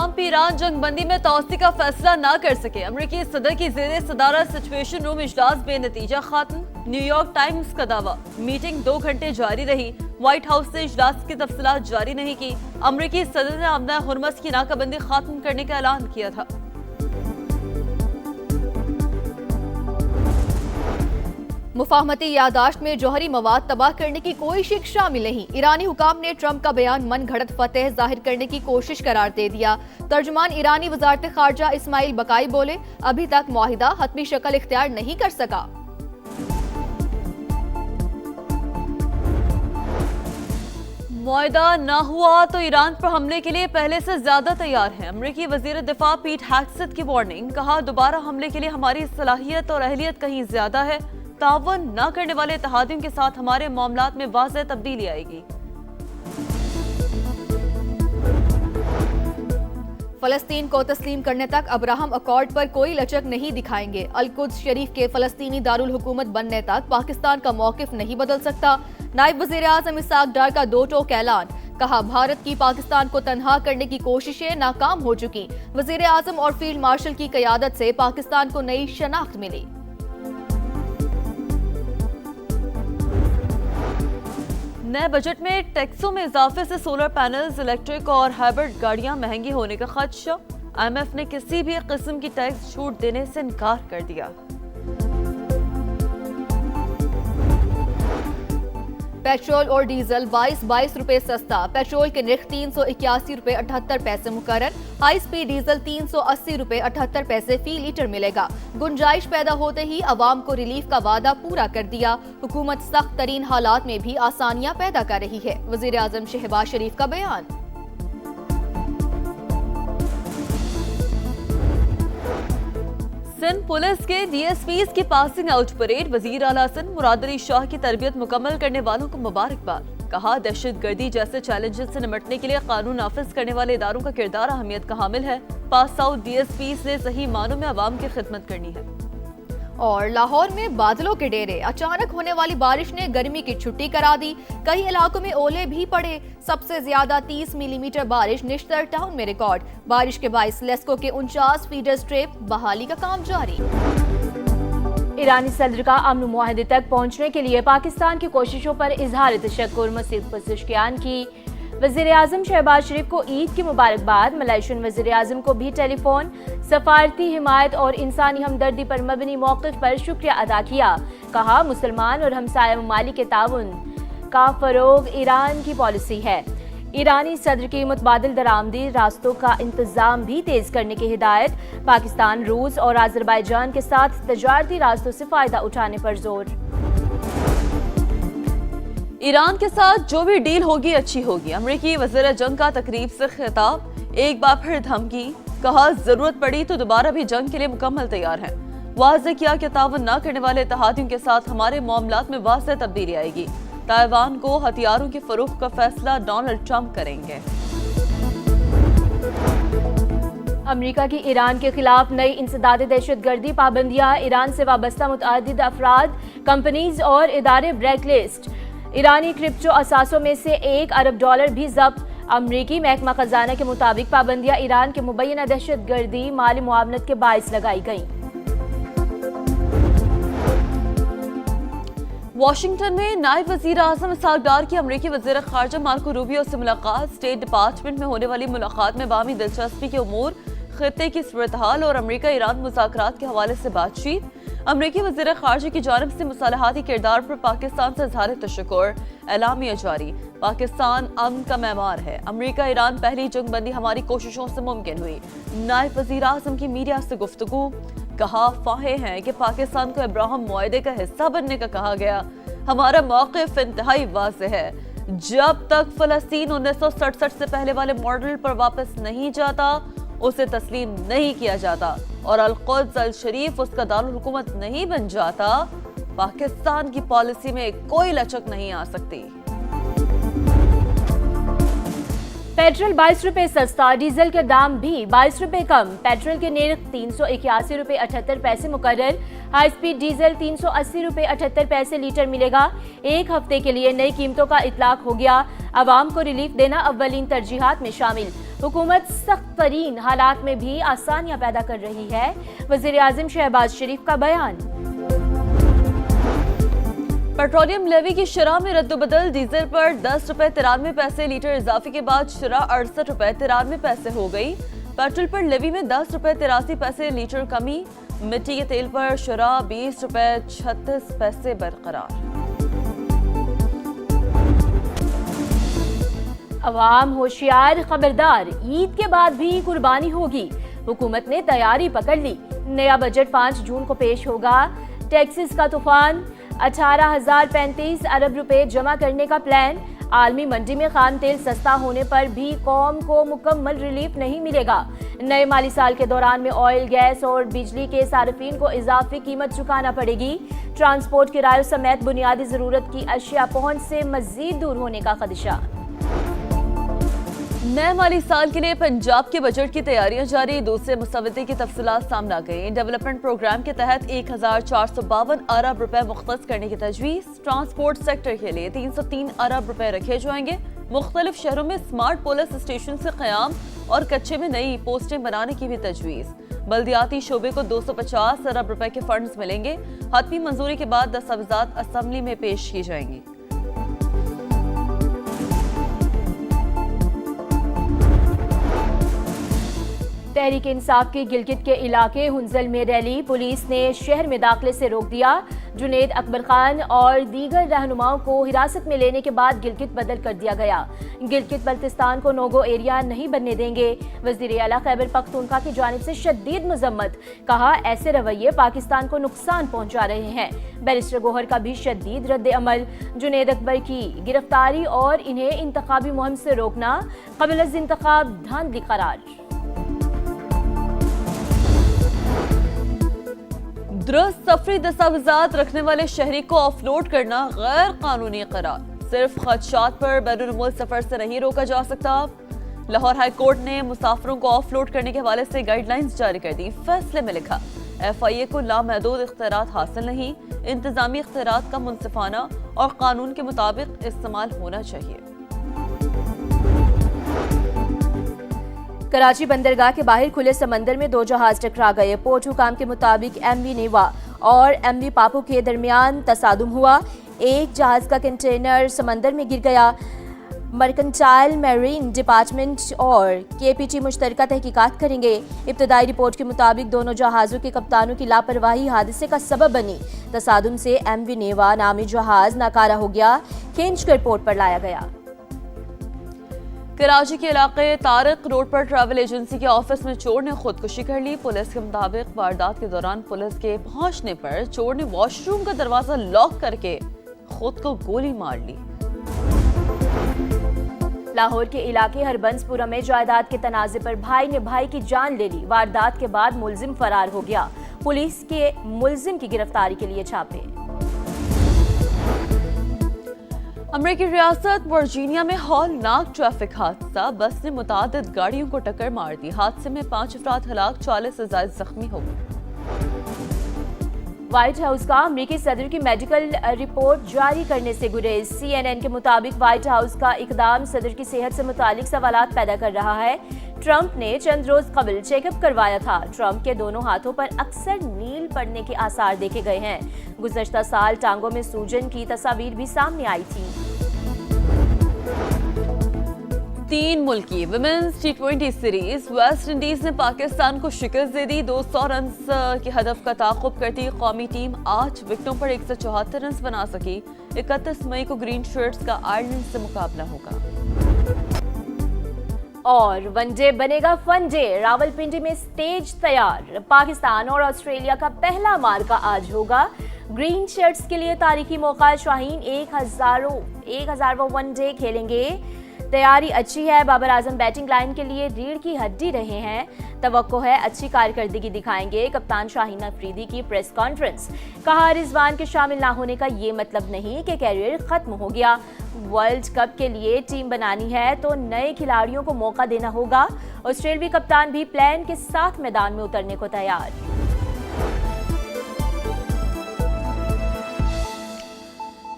Trump Iran जंग बंदी में तोसी का फैसला न कर सके। अमरीकी सदर की ज़ेरे सदारत सिचुएशन रूम इजलास बेनतीजा खात्म। न्यूयॉर्क टाइम्स का दावा, मीटिंग 2 घंटे जारी रही। व्हाइट हाउस ने इजलास की तफसीलात जारी नहीं की। अमरीकी सदर ने अमना हुरमस की नाकाबंदी खत्म करने का ऐलान किया था। मुफाहमती यादाश्त में जौहरी मवाद तबाह करने की कोई शिक शामिल नहीं। ईरानी हुकाम ने ट्रंप का बयान मन घड़त फतेह जाहिर करने की कोशिश करार दे दिया। तर्जुमान ईरानी वजारत खारजा इस्माइल बकाई बोले, अभी तक मुआहिदा हतमी शक्ल इख्तियार नहीं कर सका। मुआहिदा न हुआ तो ईरान पर हमले के लिए पहले से ज्यादा तैयार है। अमरीकी वजीर दिफा पीट हेग्सेथ की वार्निंग, कहा दोबारा हमले के लिए हमारी सलाहियत और अहलियत कहीं ज्यादा है। तावन न करने वाले इत्तेहादियों के साथ हमारे मामलात में वाज़ेह तब्दीली आएगी। फलस्तीन को तस्लीम करने तक अब्राहम अकॉर्ड पर कोई लचक नहीं दिखाएंगे। अल-कुद्स शरीफ के फलस्तीनी दारुल हुकूमत बनने तक पाकिस्तान का मौकिफ नहीं बदल सकता। नायब वज़ीर आज़म इसाक डार का दो टोक ऐलान, कहा भारत की पाकिस्तान को तन्हा करने की कोशिशें नाकाम हो चुकी। वज़ीर आज़म और फील्ड मार्शल की क़यादत से पाकिस्तान को नई शनाख्त मिली। नए बजट में टैक्सों में इजाफे से सोलर पैनल्स, इलेक्ट्रिक और हाइब्रिड गाड़ियां महंगी होने का खदशा। IMF ने किसी भी किस्म की टैक्स छूट देने से इनकार कर दिया। पेट्रोल और डीजल 22 रुपए सस्ता। पेट्रोल के निर्ख 381 रुपए 78 पैसे मुकर्रर। हाई स्पीड डीजल 380 रुपए 78 पैसे फी लीटर मिलेगा। गुंजाइश पैदा होते ही अवाम को रिलीफ का वादा पूरा कर दिया। हुकूमत सख्त तरीन हालात में भी आसानियां पैदा कर रही है। वजीर आजम शहबाज शरीफ का बयान। सिंध पुलिस के DSPs की पासिंग आउट परेड। वजीर आला सिंध मुराद अली शाह की तरबियत मुकम्मल करने वालों को मुबारकबाद। कहा दहशत गर्दी जैसे चैलेंजेस से निपटने के लिए कानून नाफिज करने वाले इदारों का किरदार अहमियत का हामिल है। पास आउट DSPs ने सही मानों में अवाम की खिदमत करनी है। और लाहौर में बादलों के डेरे। अचानक होने वाली बारिश ने गर्मी की छुट्टी करा दी। कई इलाकों में ओले भी पड़े। सबसे ज्यादा 30 मिलीमीटर बारिश निश्तर टाउन में रिकॉर्ड। बारिश के बाइस लेस्को के 49 फीडर स्ट्रेप बहाली का काम जारी। ईरानी सदर का अमन मुआहदे तक पहुंचने के लिए पाकिस्तान की कोशिशों पर इजहार तशक्कुर मज़ीद पज़िशकियान की। वज़ीर आज़म शहबाज शरीफ को ईद की मुबारकबाद। मलेशियन वज़ीर आज़म को भी टेलीफोन। सफारती हिमायत और इंसानी हमदर्दी पर मबनी मौक़िफ़ पर शुक्रिया अदा किया। कहा मुसलमान और हमसाया ममालिक के ताउन का फ़रोग़ ईरान की पॉलिसी है। ईरानी सदर की मुतबादिल दरामदी रास्तों का इंतज़ाम भी तेज़ करने की हिदायत। पाकिस्तान, रूस और अज़रबैजान के साथ तजारती रास्तों से फ़ायदा उठाने पर जोर। ईरान के साथ जो भी डील होगी अच्छी होगी। अमरीकी वज़ीर जंग का तकरीब से खिताब। एक बार फिर धमकी, कहा जरूरत पड़ी तो दोबारा भी जंग के लिए मुकम्मल तैयार हैं। वाज़ेह किया कि ताउन न करने वाले इत्तेहादियों के साथ हमारे मामलात में वाज़ेह तब्दीली आएगी। ताइवान को हथियारों की फरोख्त का फैसला डोनाल्ड ट्रंप करेंगे। अमेरिका की ईरान के खिलाफ नई इंसदाद दहशत गर्दी पाबंदियां। ईरान से वाबस्ता मुतअद्दिद अफराद, कंपनीज और इदारे ब्लैक लिस्ट। ईरानी क्रिप्टो असासों में से $1 अरब भी जब्त। अमरीकी महकमा खजाना के मुताबिक पाबंदियां ईरान के मुबैना दहशत गर्दी माली मुआवनत के बाइस लगाई गईं। वाशिंगटन में नायब वज़ीर आज़म इसाक डार की अमरीकी वज़ीर ख़ारजा मार्को रूबियो से मुलाकात। स्टेट डिपार्टमेंट में होने वाली मुलाकात में बामी दिलचस्पी के उमूर, खित्ते की सूरत-हाल और अमरीका ईरान मुज़ाकरात के हवाले से बातचीत। अमरीकी वज़ीर ख़ारजा की जानिब से मुसालहाती किरदार पर पाकिस्तान से इज़हार तशक्कुर। एलामिया जारी, पाकिस्तान अमन का मेहमान है। अमरीका ईरान पहली जंग बंदी हमारी कोशिशों से मुमकिन हुई। नायब वज़ीर आज़म की मीडिया से गुफ्तगू, कहा फाहे हैं कि पाकिस्तान को अब्राहम मुआहदे का हिस्सा बनने का कहा गया। हमारा मौक़िफ़ इंतहाई वाज़ेह है। जब तक फ़लस्तीन 1967 से पहले वाले मॉडल पर वापस नहीं जाता उसे तस्लीम नहीं किया जाता और अल-कुद्स अल-शरीफ उसका दारुल हुकूमत नहीं बन जाता, पाकिस्तान की पॉलिसी में कोई लचक नहीं आ सकती। पेट्रोल 22 रुपए सस्ता, डीजल के दाम भी 22 रुपए कम। पेट्रोल के निर्ख 381 रुपए 78 पैसे मुकर्रर। हाई स्पीड डीजल 380 रुपए 78 पैसे लीटर मिलेगा। एक हफ्ते के लिए नई कीमतों का इतलाक हो गया। आवाम को रिलीफ देना अव्वलीन तरजीहात में शामिल। हुकूमत सख्त तरीन हालात में भी आसानियां पैदा कर रही है, वज़ीर आज़म शहबाज शरीफ का बयान। पेट्रोलियम लेवी की शरह में रद्दबदल, डीजल पर 10 रुपए 93 पैसे लीटर इजाफे के बाद शरह 68 रुपए 93 पैसे हो गई। पेट्रोल पर लेवी में 10 रुपए 83 पैसे लीटर कमी, मिट्टी के तेल पर शरह 20 रुपए 36 पैसे बरकरार। अवाम होशियार, खबरदार, ईद के बाद भी कुर्बानी होगी, हुकूमत ने तैयारी पकड़ ली। नया बजट 5 जून को पेश होगा। टैक्सेस का तूफान, 18,035 अरब रुपए जमा करने का प्लान। आलमी मंडी में खाम तेल सस्ता होने पर भी कौम को मुकम्मल रिलीफ नहीं मिलेगा। नए माली साल के दौरान में ऑयल, गैस और बिजली के सार्फिन को इजाफी कीमत चुकाना पड़ेगी। ट्रांसपोर्ट किरायों समेत बुनियादी जरूरत की अशिया पहुंच से मजीद दूर होने का खदशा। नए माली साल के लिए पंजाब के बजट की तैयारियां जारी, दूसरे मुसवदे की तफसीलात सामने आ गई। डेवलपमेंट प्रोग्राम के तहत 1,452 अरब रुपए मुख्तस करने की तजवीज़। ट्रांसपोर्ट सेक्टर के लिए 303 अरब रुपए रखे जाएंगे। मुख्तलिफ शहरों में स्मार्ट पुलिस स्टेशन से क़याम और कच्चे में नई पोस्टें बनाने की भी तजवीज़। बल्दियाती शोबे को 250 अरब रुपए के फंड्स मिलेंगे। हतमी मंजूरी के बाद दस्तावेज़ात असम्बली में पेश की जाएंगी। तहरीक इंसाफ की गिलगित के इलाके हुंजल में रैली, पुलिस ने शहर में दाखिले से रोक दिया। जुनेद अकबर खान और दीगर रहनुमाओं को हिरासत में लेने के बाद गिलगित बदल कर दिया गया। गिलगित बल्तिस्तान को नोगो एरिया नहीं बनने देंगे। वज़ीर आला खैबर पख्तूनख्वा की जानिब से शदीद मजम्मत, कहा ऐसे रवैये पाकिस्तान को नुकसान पहुंचा रहे हैं। बैरिस्टर गोहर का भी शदीद रद्द अमल, जुनेद अकबर की गिरफ्तारी और इन्हें इंतखाबी मुहिम से रोकना क़ब्ल अज़ इंतखाब धांधली करार। दुरुस्त सफरी दस्तावेज़ात रखने वाले शहरी को ऑफलोड करना गैर कानूनी करार, सिर्फ खदशात पर बैरून मुल्क सफर से नहीं रोका जा सकता। लाहौर हाई कोर्ट ने मुसाफिरों को ऑफलोड करने के हवाले से गाइडलाइंस जारी कर दी। फैसले में लिखा, FIA को लामहदूद इख्तियारात हासिल नहीं, इंतजामी इख्तियारात का मुनसिफाना और कानून के मुताबिक इस्तेमाल होना चाहिए। कराची बंदरगाह के बाहर खुले समंदर में 2 जहाज टकरा गए। पोर्ट हुकाम के मुताबिक MV नेवा और MV पापू के दरमियान तसादुम हुआ। एक जहाज का कंटेनर समंदर में गिर गया। मर्केंटाइल मैरीन डिपार्टमेंट और KPT मुश्तरका तहकीकात करेंगे। इब्तदाई रिपोर्ट के मुताबिक दोनों जहाज़ों के कप्तानों की लापरवाही हादसे का सबब बनी। तसादुम से MV नेवा नामी जहाज नाकारा हो गया, खींचकर पोर्ट पर लाया गया। कराची के इलाके तारिक रोड पर ट्रैवल एजेंसी के ऑफिस में चोर ने खुदकुशी कर ली। पुलिस के मुताबिक वारदात के दौरान पुलिस के पहुंचने पर चोर ने वॉशरूम का दरवाजा लॉक करके खुद को गोली मार ली। लाहौर के इलाके हरबंसपुरा में जायदाद के तनाजे पर भाई ने भाई की जान ले ली। वारदात के बाद मुलजिम फरार हो गया। पुलिस के मुलजिम की गिरफ्तारी के लिए छापे। अमेरिकी रियासत वर्जीनिया में हौलनाक ट्रैफिक हादसा, बस ने मुतादिद गाड़ियों को टक्कर मार दी। हादसे में 5 अफराद हलाक, 40 से ज्यादा जख्मी हो गए। व्हाइट हाउस का अमेरिकी सदर की मेडिकल रिपोर्ट जारी करने से गुरेज। CNN के मुताबिक व्हाइट हाउस का इकदाम सदर की सेहत से मुतालिक सवालात पैदा कर रहा है। ट्रंप ने चंद रोज कबल चेकअप करवाया था। ट्रंप के दोनों हाथों पर अक्सर नील पड़ने के आसार देखे गए हैं। गुज़श्ता साल टांगों में सूजन की तस्वीर भी सामने आई थी। 3 मुल्की women's T20 series, West Indies ने पाकिस्तान को शिकस्त दे दी। 200 रन के हदफ का ताक़ुब करती कौमी टीम 8 विकेटों पर 174 रन बना सकी। 31 मई को ग्रीन शर्ट्स का आयरलैंड से मुकाबला होगा। और वनडे बनेगा फनडे, रावलपिंडी में स्टेज तैयार। पाकिस्तान और ऑस्ट्रेलिया का पहला मार्का आज होगा। ग्रीन शर्ट्स के लिए तारीखी मौका, शाहीन 1000वां वनडे खेलेंगे। तैयारी अच्छी है। बाबर आजम बैटिंग लाइन के लिए रीढ़ की हड्डी रहे हैं। तवक्को है अच्छी कारकर्दगी दिखाएंगे। कप्तान शाहीन अफरीदी की प्रेस कॉन्फ्रेंस, कहा रिजवान के शामिल ना होने का ये मतलब नहीं कि कैरियर खत्म हो गया। वर्ल्ड कप के लिए टीम बनानी है तो नए खिलाड़ियों को मौका देना होगा। ऑस्ट्रेलियाई कप्तान भी प्लान के साथ मैदान में उतरने को तैयार।